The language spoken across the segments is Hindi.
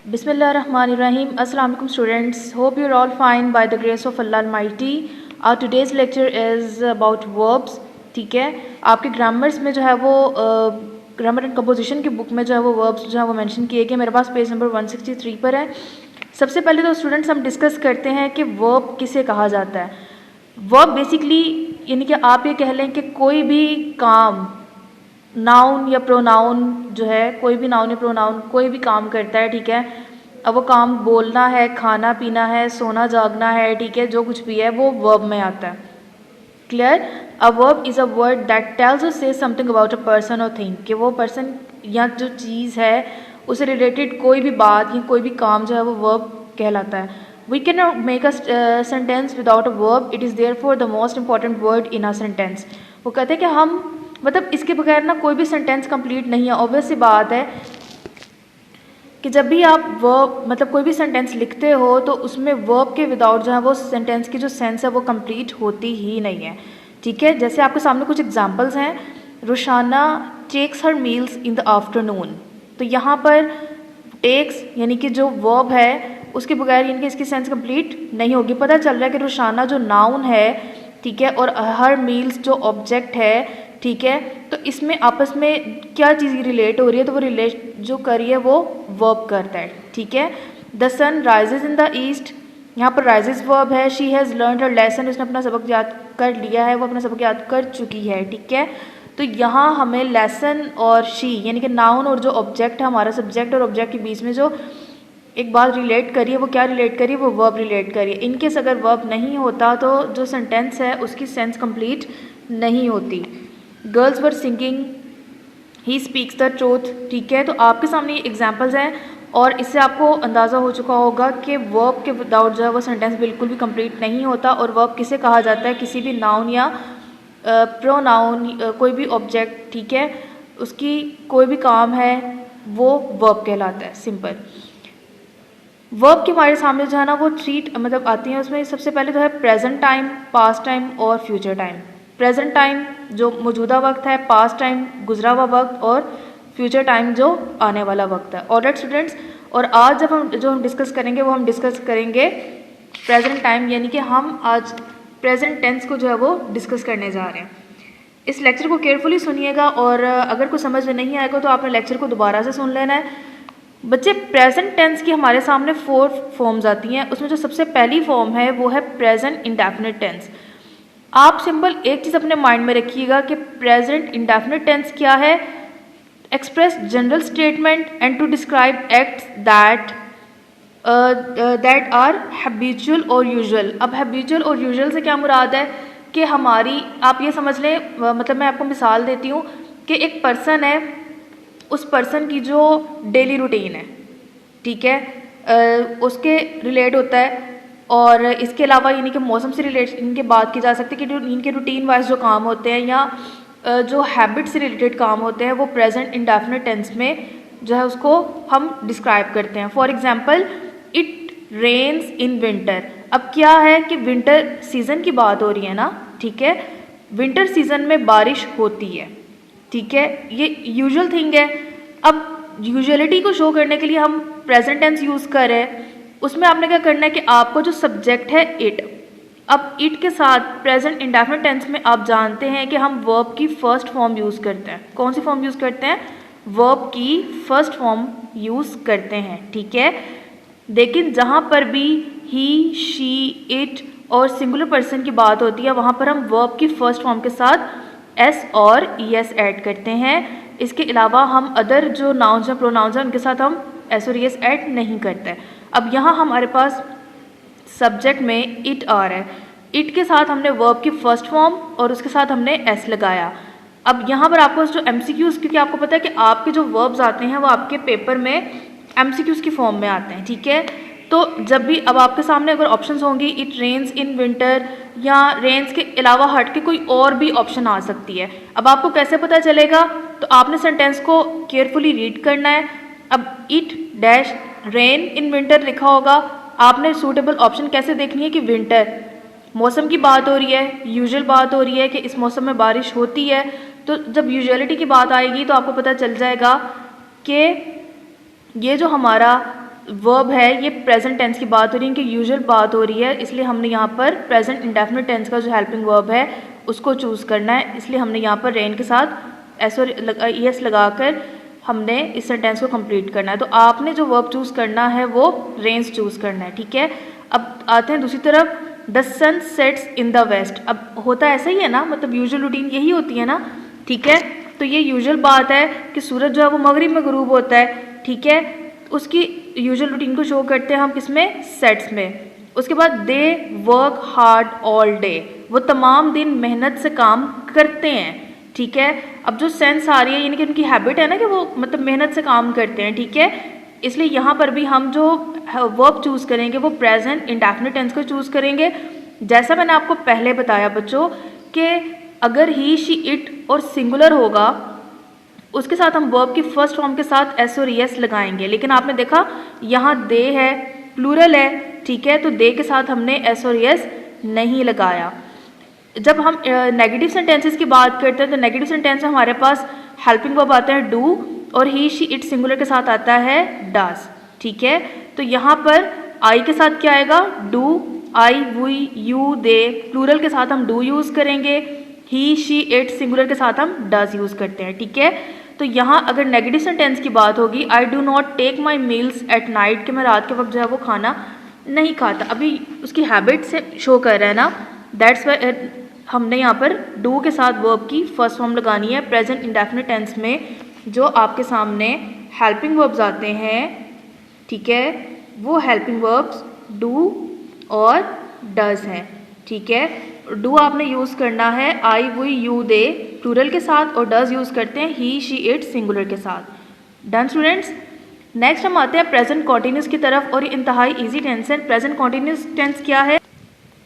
Bismillahirrahmanirrahim. Assalamu alaikum students. Hope you're all fine by the grace of Allah Almighty. Our today's lecture is about verbs. ठीक है, आपके ग्रामर्स में जो है वो ग्रामर एंड कंपोजिशन की बुक में जो है वो वर्ब्स जो है वो मेंशन किए गए। मेरे पास पेज नंबर 163 पर है। सबसे पहले तो स्टूडेंट्स हम डिस्कस करते हैं कि वर्ब किसे कहा जाता है। वर्ब बेसिकली यानी कि आप ये कह लें कि कोई भी काम, नाउन या प्रोनाउन जो है, कोई भी नाउन या प्रोनाउन कोई भी काम करता है, ठीक है। अब वो काम बोलना है, खाना पीना है, सोना जागना है, ठीक है, जो कुछ भी है वो वर्ब में आता है। Clear? A verb is a word that tells us से समथिंग अबाउट अ पर्सन और थिंग, कि वो पर्सन या जो चीज़ है उससे रिलेटेड कोई भी बात या कोई भी काम जो है वो वर्ब कहलाता है। We can not make a sentence without a verb, it is therefore the most important word in a sentence. वो कहते हैं कि हम मतलब इसके बगैर ना कोई भी सेंटेंस कंप्लीट नहीं है। ऑब्वियस सी बात है कि जब भी आप वर्ब मतलब कोई भी सेंटेंस लिखते हो तो उसमें वर्ब के विदाउट जो है वो सेंटेंस की जो सेंस है वो कंप्लीट होती ही नहीं है, ठीक है। जैसे आपके सामने कुछ एग्जांपल्स हैं। Rushana takes her meals in the afternoon, तो यहाँ पर टेक्स यानी कि जो वर्ब है उसके बगैर यानी कि इसकी सेंस कंप्लीट नहीं होगी। पता चल रहा है कि रुशाना जो नाउन है, ठीक है, और हर मील्स जो ऑब्जेक्ट है, ठीक है, तो इसमें आपस में क्या चीज़ रिलेट हो रही है, तो वो रिलेट जो कर रही है वो वर्ब करता है, ठीक है। The sun rises in the east, यहाँ पर राइजेज वर्ब है। She has learn her lesson, उसने अपना सबक याद कर लिया है, वो अपना सबक याद कर चुकी है, ठीक है। तो यहाँ हमें लेसन और शी यानी कि नाउन और जो ऑब्जेक्ट है, हमारा सब्जेक्ट और ऑब्जेक्ट के बीच में जो एक बात रिलेट करिए, वो क्या रिलेट करिए, वो वर्ब रिलेट करिए। इनकेस अगर वर्ब नहीं होता तो जो सेंटेंस है उसकी सेंस कंप्लीट नहीं होती। Girls were singing, he speaks the truth, ठीक है। तो आपके सामने ये एग्जाम्पल्स हैं और इससे आपको अंदाज़ा हो चुका होगा कि वर्ब के विदाउट जो है वो सेंटेंस बिल्कुल भी कंप्लीट नहीं होता। और वर्ब किसे कहा जाता है? किसी भी नाउन या प्रोनाउन, कोई भी ऑब्जेक्ट, ठीक है, उसकी कोई भी काम है वो वर्ब कहलाता है। सिंपल। वर्ब के हमारे सामने जो है ना वो थ्री मतलब आती हैं। उसमें सबसे पहले तो है प्रेजेंट टाइम, पास्ट टाइम और फ्यूचर टाइम। प्रेजेंट टाइम जो मौजूदा वक्त है, पास्ट टाइम गुजरा हुआ वक्त और फ्यूचर टाइम जो आने वाला वक्त है। ऑलराइट स्टूडेंट्स, और आज जब हम डिस्कस करेंगे वो हम डिस्कस करेंगे प्रेजेंट टाइम, यानी कि हम आज प्रेजेंट टेंस को जो है वो डिस्कस करने जा रहे हैं। इस लेक्चर को केयरफुली सुनिएगा और अगर कुछ समझ में नहीं आएगा तो आपने लेक्चर को दोबारा से सुन लेना है। बच्चे, प्रेजेंट टेंस की हमारे सामने 4 फॉर्म्स आती हैं। उसमें जो सबसे पहली फॉर्म है वो है प्रेजेंट इंडेफिनिट टेंस। आप सिंपल एक चीज़ अपने माइंड में रखिएगा कि प्रेजेंट इंडेफिनिट टेंस क्या है? Express general statement and to describe acts that are habitual और यूजुअल। अब हैबिचुअल और यूजुअल से क्या मुराद है कि हमारी, आप ये समझ लें, मतलब मैं आपको मिसाल देती हूँ कि एक पर्सन है, उस पर्सन की जो डेली रूटीन है, ठीक है, उसके रिलेट होता है। और इसके अलावा यानी कि मौसम से रिलेट इनके बात की जा सकती है कि जो इनके रूटीन वाइज जो काम होते हैं या जो हैबिट से रिलेटेड काम होते हैं वो प्रेजेंट इंडेफिनिट टेंस में जो है उसको हम डिस्क्राइब करते हैं। For example, it rains in winter. अब क्या है कि विंटर सीजन की बात हो रही है ना, ठीक है, विंटर सीजन में बारिश होती है, ठीक है, ये यूजुअल थिंग है। अब यूजुअलिटी को शो करने के लिए हम प्रेजेंट टेंस यूज़ कर रहे हैं। उसमें आपने क्या करना है कि आपको जो सब्जेक्ट है इट, अब इट के साथ प्रेजेंट इंडेफिनिट टेंस में आप जानते हैं कि हम वर्ब की फर्स्ट फॉर्म यूज़ करते हैं। कौन सी फॉर्म यूज़ करते हैं? वर्ब की फर्स्ट फॉर्म यूज़ करते हैं, ठीक है। लेकिन जहाँ पर भी ही, शी, इट और सिंगुलर पर्सन की बात होती है वहाँ पर हम वर्ब की फर्स्ट फॉर्म के साथ एस और ई एस ऐड करते हैं। इसके अलावा हम अदर जो नाउन्स हैं, प्रोनाउंस हैं, उनके साथ हम एस और ई एस ऐड नहीं करते। अब यहाँ हमारे पास सब्जेक्ट में इट आ रहा है, इट के साथ हमने वर्ब की फर्स्ट फॉर्म और उसके साथ हमने एस लगाया। अब यहाँ पर आपको जो एमसीक्यूज़, क्योंकि आपको पता है कि आपके जो वर्ब्स आते हैं वो आपके पेपर में एमसीक्यूज़ की फॉर्म में आते हैं, ठीक है। तो जब भी अब आपके सामने अगर ऑप्शंस होंगी इट रेन्स इन विंटर या रेन्स के अलावा हट के कोई और भी ऑप्शन आ सकती है। अब आपको कैसे पता चलेगा? तो आपने सेंटेंस को केयरफुली रीड करना है। अब it dash rain in winter लिखा होगा, आपने सूटेबल ऑप्शन कैसे देखनी है कि विंटर, मौसम की बात हो रही है, यूजुअल बात हो रही है कि इस मौसम में बारिश होती है। तो जब यूजुअलिटी की बात आएगी तो आपको पता चल जाएगा कि ये जो हमारा वर्ब है ये प्रेजेंट टेंस की बात हो रही है, कि यूजुअल बात हो रही है, इसलिए हमने यहाँ पर प्रेजेंट इंडेफिनिट टेंस का जो हेल्पिंग वर्ब है उसको चूज़ करना है। इसलिए हमने यहाँ पर रेन के साथ एस लगाकर हमने इस सेंटेंस को कंप्लीट करना है। तो आपने जो वर्ब चूज़ करना है वो रेन्स चूज़ करना है, ठीक है। अब आते हैं दूसरी तरफ, the sun sets in the west. अब होता ऐसा ही है ना, मतलब यूजुअल रूटीन यही होती है ना, ठीक है। तो ये यूजुअल बात है कि सूरज जो है वो मगरिब में गुरूब होता है, ठीक है। उसकी यूजुअल रूटीन को शो करते हैं हम किसमें, सेट्स में। उसके बाद they work hard all day, वो तमाम दिन मेहनत से काम करते हैं, ठीक है। अब जो सेंस आ रही है यानी कि उनकी हैबिट है ना कि वो मतलब मेहनत से काम करते हैं, ठीक है। इसलिए यहाँ पर भी हम जो वर्ब चूज़ करेंगे वो प्रेजेंट इंडेफिनिट टेंस को चूज़ करेंगे। जैसा मैंने आपको पहले बताया बच्चों कि अगर ही शी इट और सिंगुलर होगा उसके साथ हम वर्ब की फर्स्ट फॉर्म के साथ एस और एस लगाएंगे, लेकिन आपने देखा यहाँ दे है, प्लूरल है, ठीक है। तो दे के साथ हमने एस और एस नहीं लगाया। जब हम नेगेटिव सेंटेंसेस की बात करते हैं तो नेगेटिव सेंटेंस में हमारे पास हेल्पिंग वर्ब आता है डू, और ही शी इट सिंगुलर के साथ आता है डस, ठीक है। तो यहाँ पर आई के साथ क्या आएगा, do, I, we, you, they, plural के साथ हम डू यूज़ करेंगे, ही शी इट सिंगुलर के साथ हम डस यूज़ करते हैं, ठीक है। तो यहाँ अगर नेगेटिव सेंटेंस की बात होगी, I do not take my meals at night, कि मैं रात के वक्त जो है वो खाना नहीं खाता, अभी उसकी हैबिट से शो कर रहा है ना, दैट्स वाई हमने यहाँ पर डू के साथ वर्ब की फर्स्ट फॉर्म लगानी है। प्रेजेंट इंडेफिनिट टेंस में जो आपके सामने हेल्पिंग वर्ब्स आते हैं, ठीक है, वो हेल्पिंग वर्ब्स डू और डज हैं, ठीक है। डू आपने यूज़ करना है आई, वी, यू, दे प्लूरल के साथ, और डज यूज़ करते हैं ही, शी, इट सिंगुलर के साथ। Done students. नेक्स्ट हम आते हैं प्रेजेंट कॉन्टिन्यूस की तरफ, और ये इंतहाई ईजी टेंस है। प्रेजेंट कॉन्टिन्यूस टेंस क्या है,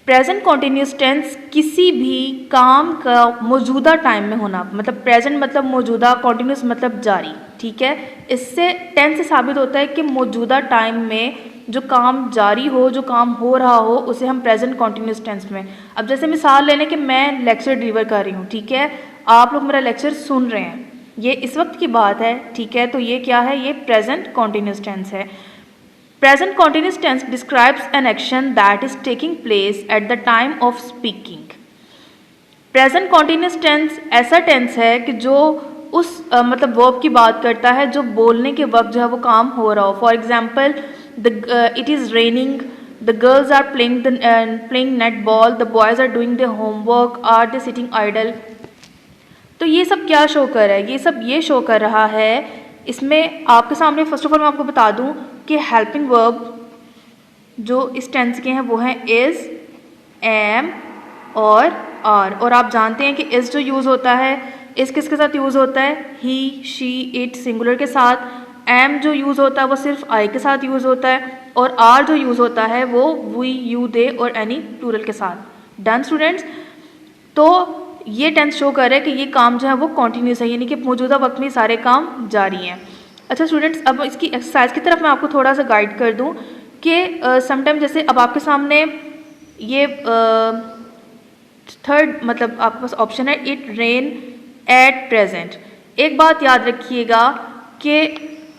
प्रेजेंट कॉन्टिन्यूस टेंस किसी भी काम का मौजूदा टाइम में होना, मतलब प्रेजेंट मतलब मौजूदा, कॉन्टिन्यूस मतलब जारी, ठीक है। इससे टेंस से साबित होता है कि मौजूदा टाइम में जो काम जारी हो, जो काम हो रहा हो, उसे हम प्रेजेंट कॉन्टिन्यूस टेंस में। अब जैसे मिसाल ले लें कि मैं लेक्चर डिलीवर कर रही हूँ, ठीक है, आप लोग मेरा लेक्चर सुन रहे हैं, ये इस वक्त की बात है, ठीक है। तो ये क्या है, ये प्रेजेंट कॉन्टिन्यूस टेंस है। Present continuous tense describes an action that is taking place at the time of speaking. Present continuous tense ऐसा टेंस है कि जो उस मतलब वर्ब की बात करता है जो बोलने के वक्त जो है वो काम हो रहा हो। For example, it is raining, the girls are playing netball, the boys are doing the homework, are they sitting idle. तो ये सब क्या शो कर रहा है, ये सब ये शो कर रहा है, इसमें आपके सामने फर्स्ट ऑफ ऑल मैं आपको बता दूं कि हेल्पिंग वर्ब जो इस टेंस के हैं वो हैं इज़, एम और आर। और आप जानते हैं कि इज़ जो यूज़ होता है, इज़ किसके साथ यूज़ होता है, ही, शी, इट सिंगुलर के साथ। एम जो यूज़ होता है वो सिर्फ आई के साथ यूज़ होता है, और आर जो यूज़ होता है वो वी, यू, दे और एनी प्लूरल के साथ। Done students. तो ये टेंस शो कर रहा है कि ये काम जो है वो कॉन्टीन्यूस है, यानी कि मौजूदा वक्त में सारे काम जारी हैं। अच्छा स्टूडेंट्स, अब इसकी एक्सरसाइज की तरफ मैं आपको थोड़ा सा गाइड कर दूं कि समटाइम जैसे अब आपके सामने ये थर्ड मतलब आपके पास ऑप्शन है इट रेन एट प्रेजेंट। एक बात याद रखिएगा कि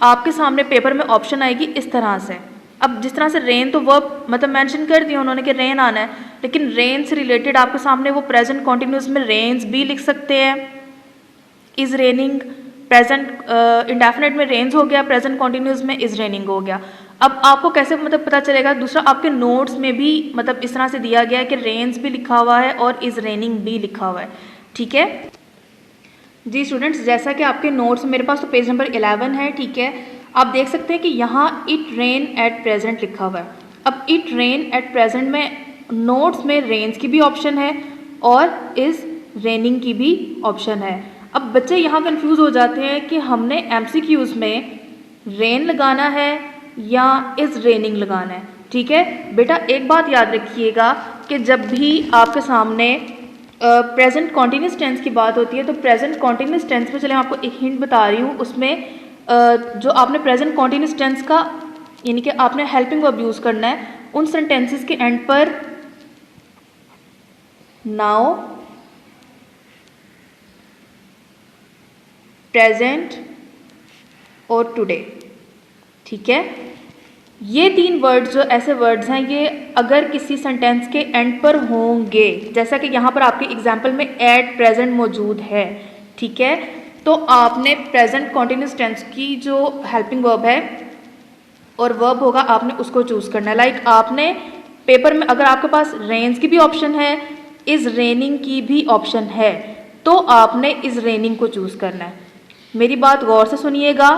आपके सामने पेपर में ऑप्शन आएगी इस तरह से। अब जिस तरह से रेन तो वर्ब मतलब मेंशन कर दिया उन्होंने कि रेन आना है, लेकिन रेन से रिलेटेड आपके सामने वो प्रेजेंट कॉन्टिन्यूस में रेन्स भी लिख सकते हैं। इज़ रेनिंग प्रेजेंट इंडेफिनिट में रेन्स हो गया, प्रेजेंट कॉन्टिन्यूस में इज़ रेनिंग हो गया। अब आपको कैसे मतलब पता चलेगा, दूसरा आपके नोट्स में भी मतलब इस तरह से दिया गया है कि रेन्स भी लिखा हुआ है और इज़ रेनिंग भी लिखा हुआ है, ठीक है जी स्टूडेंट्स। जैसा कि आपके नोट्स मेरे पास तो पेज नंबर 11 है, ठीक है। आप देख सकते हैं कि यहाँ इट रेन एट प्रेजेंट लिखा हुआ है। अब इट रेन एट प्रेजेंट में नोट्स में रेन्स की भी ऑप्शन है और इज़ रेनिंग की भी ऑप्शन है। अब बच्चे यहाँ कंफ्यूज हो जाते हैं कि हमने MCQs में रेन लगाना है या इज़ रेनिंग लगाना है, ठीक है। बेटा एक बात याद रखिएगा कि जब भी आपके सामने प्रेजेंट कॉन्टिन्यूस टेंस की बात होती है तो प्रेजेंट कॉन्टिन्यूस टेंस में, चले आपको एक हिंट बता रही हूँ, उसमें जो आपने प्रेजेंट कॉन्टिन्यूस टेंस का यानी कि आपने हेल्पिंग वर्ब यूज़ करना है, उन सेंटेंसेस के एंड पर नाउ, प्रेजेंट और टुडे, ठीक है। ये 3 वर्ड्स जो ऐसे वर्ड्स हैं, ये अगर किसी सेंटेंस के एंड पर होंगे, जैसा कि यहाँ पर आपके एग्जाम्पल में एट प्रेजेंट मौजूद है, ठीक है, तो आपने प्रेजेंट कॉन्टिन्यूस टेंस की जो हेल्पिंग वर्ब है और वर्ब होगा, आपने उसको चूज़ करना है। लाइक आपने पेपर में अगर आपके पास रेन्स की भी ऑप्शन है, इज़ रेनिंग की भी ऑप्शन है, तो आपने इज़ रेनिंग को चूज़ करना है। मेरी बात गौर से सुनिएगा।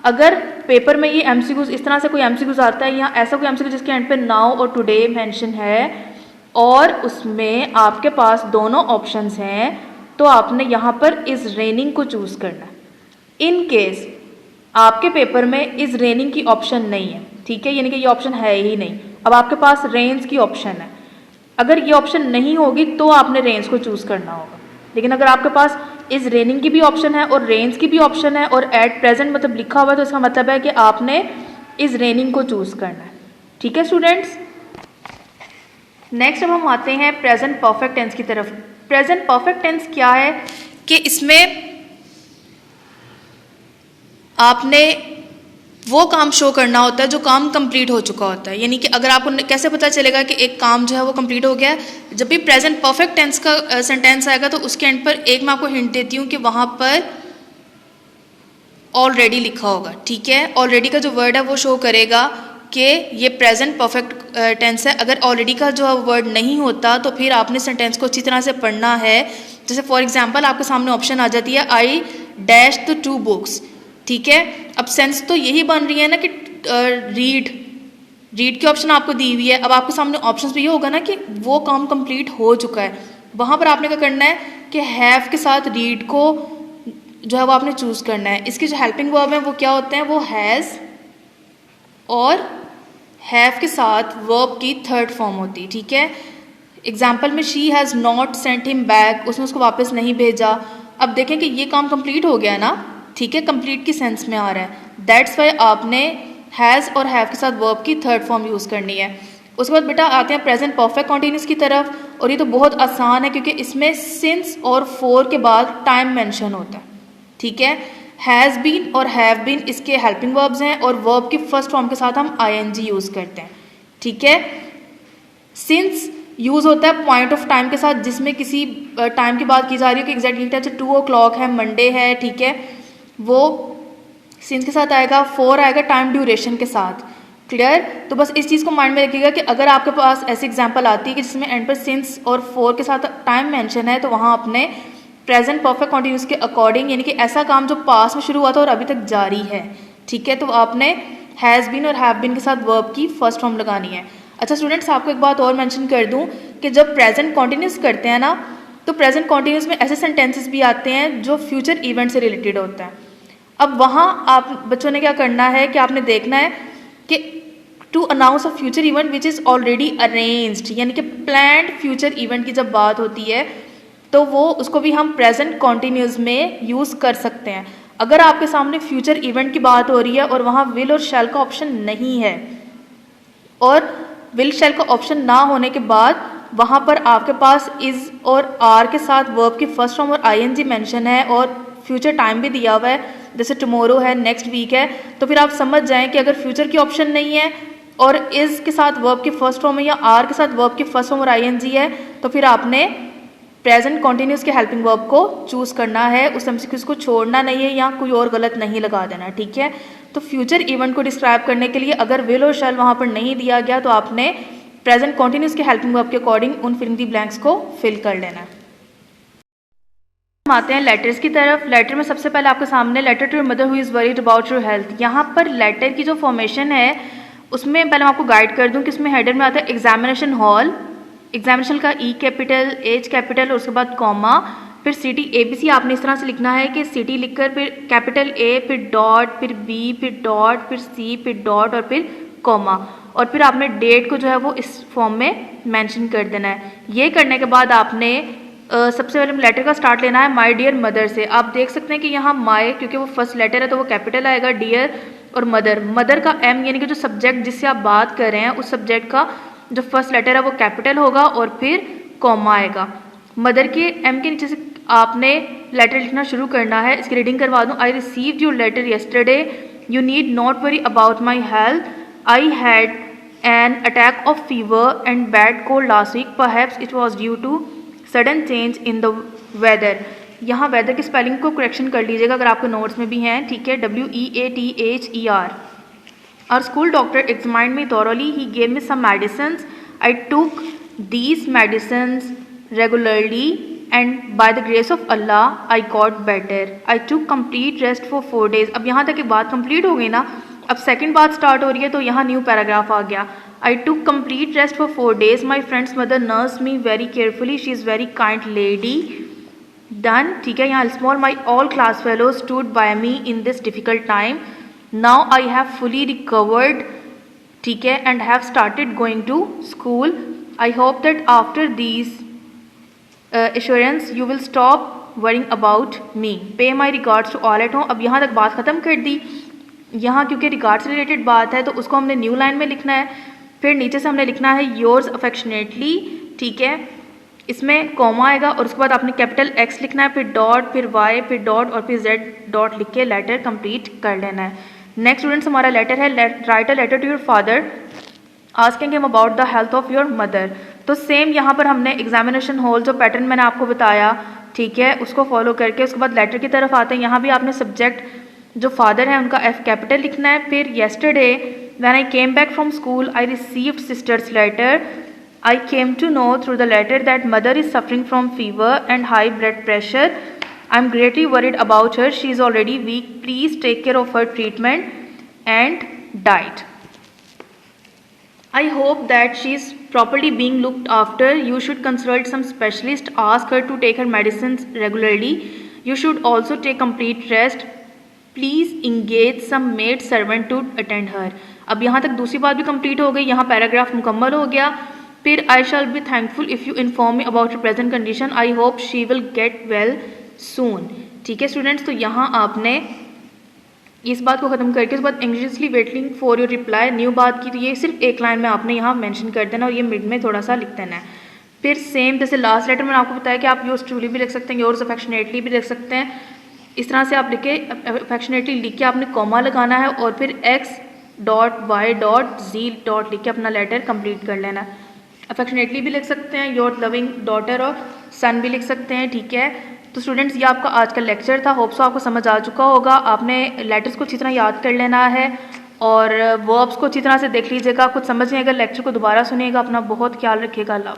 अगर पेपर में ये एमसीक्यूज इस तरह से कोई एमसीक्यूज आता है या ऐसा कोई एमसीक्यू जिसके एंड पे नाउ और टुडे मेंशन है और उसमें आपके पास दोनों ऑप्शंस हैं, तो आपने यहाँ पर इज़ रेनिंग को चूज़ करना है। इन केस आपके पेपर में इज़ रेनिंग की ऑप्शन नहीं है, ठीक है, यानी कि ये ऑप्शन है ही नहीं, अब आपके पास रेन्स की ऑप्शन है। अगर ये ऑप्शन नहीं होगी तो आपने रेन्स को चूज़ करना होगा। लेकिन अगर आपके पास इज़ रेनिंग की भी ऑप्शन है और रेन्स की भी ऑप्शन है और एट प्रेजेंट मतलब लिखा हुआ है, तो इसका मतलब है कि आपने इज़ रेनिंग को चूज़ करना है। ठीक है स्टूडेंट्स, नेक्स्ट अब हम आते हैं प्रेजेंट परफेक्ट टेंस की तरफ। प्रेजेंट परफेक्ट टेंस क्या है कि इसमें आपने वो काम शो करना होता है जो काम कंप्लीट हो चुका होता है। यानी कि अगर आपको कैसे पता चलेगा कि एक काम जो है वो कंप्लीट हो गया है, जब भी प्रेजेंट परफेक्ट टेंस का सेंटेंस आएगा तो उसके एंड पर एक मैं आपको हिंट देती हूँ कि वहाँ पर ऑलरेडी लिखा होगा, ठीक है। ऑलरेडी का जो वर्ड है वो शो करेगा कि ये प्रेजेंट परफेक्ट टेंस है। अगर ऑलरेडी का जो वर्ड नहीं होता तो फिर आपने सेंटेंस को अच्छी तरह से पढ़ना है। जैसे फॉर एग्जाम्पल आपके सामने ऑप्शन आ जाती है, आई डैश द 2 बुक्स, ठीक है। अब सेंस तो यही बन रही है ना कि रीड की ऑप्शन आपको दी हुई है। अब आपके सामने ऑप्शंस भी ये होगा ना कि वो काम कंप्लीट हो चुका है, वहाँ पर आपने क्या करना है कि हैव के साथ रीड को जो है वो आपने चूज़ करना है। इसके जो हेल्पिंग वर्ब हैं वो क्या होते हैं, वो हैज़ और हैव के साथ वर्ब की थर्ड फॉर्म होती है, ठीक है। एग्जाम्पल में she has not sent him back, उसने उसको वापस नहीं भेजा। अब देखें कि ये काम कंप्लीट हो गया ना, ठीक है, कंप्लीट की सेंस में आ रहा है। दैट्स वाई आपने हैज़ और हैव के साथ वर्ब की थर्ड फॉर्म यूज़ करनी है। उसके बाद बेटा आते हैं प्रेजेंट परफेक्ट कॉन्टिन्यूस की तरफ, और ये तो बहुत आसान है क्योंकि इसमें सिंस और फॉर के बाद टाइम मेंशन होता है, ठीक है। हैज़ बीन और हैव बीन इसके हेल्पिंग वर्ब्स हैं और वर्ब की फर्स्ट फॉर्म के साथ हम आईएनजी यूज़ करते हैं, ठीक है। सिंस यूज़ होता है पॉइंट ऑफ टाइम के साथ, जिसमें किसी टाइम की बात की जा रही है कि एग्जैक्टली टाइम से 2 o'clock है, मंडे है, ठीक है, वो सिंस के साथ आएगा। फॉर आएगा टाइम ड्यूरेशन के साथ, क्लियर। तो बस इस चीज़ को माइंड में रखिएगा कि अगर आपके पास ऐसी एग्जांपल आती है कि जिसमें एंड पर सिंस और फॉर के साथ टाइम मेंशन है, तो वहाँ अपने प्रेजेंट परफेक्ट कॉन्टिन्यूस के अकॉर्डिंग, यानी कि ऐसा काम जो पास में शुरू हुआ था और अभी तक जारी है, ठीक है, तो आपने हैज़ बीन और हैव बीन के साथ वर्ब की फर्स्ट फॉर्म लगानी है। अच्छा स्टूडेंट्स, आपको एक बात और मेंशन कर दूं कि जब प्रेजेंट कॉन्टिन्यूस करते हैं ना, तो प्रेजेंट कॉन्टिन्यूस में ऐसे सेंटेंसेस भी आते हैं जो फ्यूचर इवेंट से रिलेटेड होता है। अब वहाँ आप बच्चों ने क्या करना है कि आपने देखना है कि to announce a future event which is already arranged, यानी कि प्लान्ड फ्यूचर इवेंट की जब बात होती है तो वो उसको भी हम प्रेजेंट कॉन्टिन्यूस में यूज़ कर सकते हैं। अगर आपके सामने फ्यूचर इवेंट की बात हो रही है और वहाँ विल और शैल का ऑप्शन नहीं है, और विल शैल का ऑप्शन ना होने के बाद वहाँ पर आपके पास इज़ और आर के साथ वर्ब की फर्स्ट फॉर्म और आईएनजी मेंशन है और फ्यूचर टाइम भी दिया हुआ है, जैसे टुमारो है, नेक्स्ट वीक है, तो फिर आप समझ जाएं कि अगर फ्यूचर की ऑप्शन नहीं है और इज़ के साथ वर्ब की फर्स्ट फॉर्म है या आर के साथ वर्ब की फर्स्ट फॉर्म और आईएनजी है, तो फिर आपने प्रेजेंट कॉन्टिन्यूस के हेल्पिंग वर्ब को चूज़ करना है, उस एमसीक्यूज को छोड़ना नहीं है या कोई और गलत नहीं लगा देना, ठीक है। तो फ्यूचर इवेंट को डिस्क्राइब करने के लिए अगर विल और शैल वहाँ पर नहीं दिया गया तो आपने प्रेजेंट कॉन्टिन्यूस के हेल्पिंग वर्ब के अकॉर्डिंग उन फिलिंग दी ब्लैंक्स को फिल कर लेना है। हम आते हैं लेटर्स की तरफ। लेटर में सबसे पहले आपके सामने letter to your mother who is worried about your health. यहाँ पर लेटर की जो फॉर्मेशन है उसमें पहले मैं आपको गाइड कर दूँ कि इसमें हेडर में आता है एग्जामिनेशन हॉल, एग्जामिनेशन का ई कैपिटल, एच कैपिटल और उसके बाद कॉमा, फिर सिटी ABC आपने इस तरह से लिखना है कि सिटी लिखकर फिर कैपिटल A, फिर डॉट, फिर B, फिर डॉट, फिर C, फिर डॉट और फिर कॉमा, और फिर आपने डेट को जो है वो इस फॉर्म में मेंशन कर देना है। ये करने के बाद आपने सबसे पहले लेटर का स्टार्ट लेना है माय डियर मदर से। आप देख सकते हैं कि यहाँ माय क्योंकि वो फर्स्ट लेटर है तो वो कैपिटल आएगा, डियर और मदर, मदर का M यानी कि जो सब्जेक्ट जिससे आप बात कर रहे हैं उस सब्जेक्ट का जो फर्स्ट लेटर है वो कैपिटल होगा और फिर कॉमा आएगा। मदर के M के नीचे से आपने लेटर लिखना शुरू करना है। इसकी रीडिंग करवा दूँ। I received your letter yesterday, you need not worry about my health, I had an attack of fever and bad cold last week. Perhaps it was due to sudden change in the weather. यहाँ वेदर की स्पेलिंग को करेक्शन कर लीजिएगा अगर आपके नोट्स में भी हैं, ठीक है। WEATHER. Our school doctor examined me thoroughly. He gave me some medicines. I took these medicines regularly and by the grace of Allah I got better. I took complete rest for 4 days. अब यहाँ तक की बात कंप्लीट हो गई ना, अब सेकंड बात स्टार्ट हो रही है, तो यहाँ न्यू पैराग्राफ आ गया। I took complete rest for 4 days. My friends mother nurse me very carefully. She is very kind lady. Done, ठीक है। यहाँ small my all class fellow stood by me in this difficult time. Now I have fully recovered, ठीक है, and have started going to school. I hope that after these assurance you will stop worrying about me. Pay my regards to all at home. अब यहाँ तक बात ख़त्म कर दी। यहाँ क्योंकि रिगार्ड से रिलेटेड बात है तो उसको हमने न्यू लाइन में लिखना है, फिर नीचे से हमने लिखना है योर्स अफेक्शनेटली, ठीक है। इसमें कॉमा आएगा और उसके बाद आपने कैपिटल X लिखना है, फिर डॉट, फिर Y, फिर डॉट और फिर Z डॉट लिख के लेटर कंप्लीट कर लेना है। नेक्स्ट स्टूडेंट्स हमारा लेटर है, write a letter to your father asking him about the health of your mother. तो सेम यहाँ पर हमने एग्जामिनेशन हॉल जो पैटर्न मैंने आपको बताया, ठीक है, उसको फॉलो करके उसके बाद लेटर की तरफ आते हैं। यहाँ भी आपने सब्जेक्ट जो फादर है उनका F कैपिटल लिखना है। फिर yesterday when I came back from school I received sister's letter. I came to know through the letter that mother is suffering from fever and high blood pressure. I am greatly worried about her. She is already weak. Please take care of her treatment and diet. I hope that she is properly being looked after. You should consult some specialist. Ask her to take her medicines regularly. You should also take complete rest. Please engage some maid servant to attend her. अब यहाँ तक दूसरी बात भी कंप्लीट हो गई, यहाँ पैराग्राफ मुकम्मल हो गया। फिर I shall be thankful if you inform me about her present condition. I hope she will get well soon. ठीक है स्टूडेंट्स, तो यहाँ आपने इस बात को ख़त्म करके उसके बाद anxiously waiting for your reply new बात की, तो ये सिर्फ एक लाइन में आपने यहाँ मेंशन कर देना और ये मिड में थोड़ा सा लिख देना है। फिर सेम जैसे लास्ट लेटर मैंने आपको बताया कि आप योर्स ट्रूली भी लिख सकते हैं, योर्स अफेक्शनेटली भी लिख सकते हैं। इस तरह से आप लिखे, अफेक्शनेटली लिख के आपने कॉमा लगाना है और फिर X dot Y dot Z dot लिख के अपना लेटर कंप्लीट कर लेना है। अफेक्शनेटली भी लिख सकते हैं, योर लविंग डॉटर और सन भी लिख सकते हैं, ठीक है। तो स्टूडेंट्स ये आपका आज का लेक्चर था, होप्स आपको समझ आ चुका होगा। आपने लेटर्स को अच्छी तरह याद कर लेना है और वर्ब्स को अच्छी तरह से देख लीजिएगा, कुछ समझ नहीं अगर लेक्चर को दोबारा सुनिएगा। अपना बहुत ख्याल रखिएगा। अल्लाह।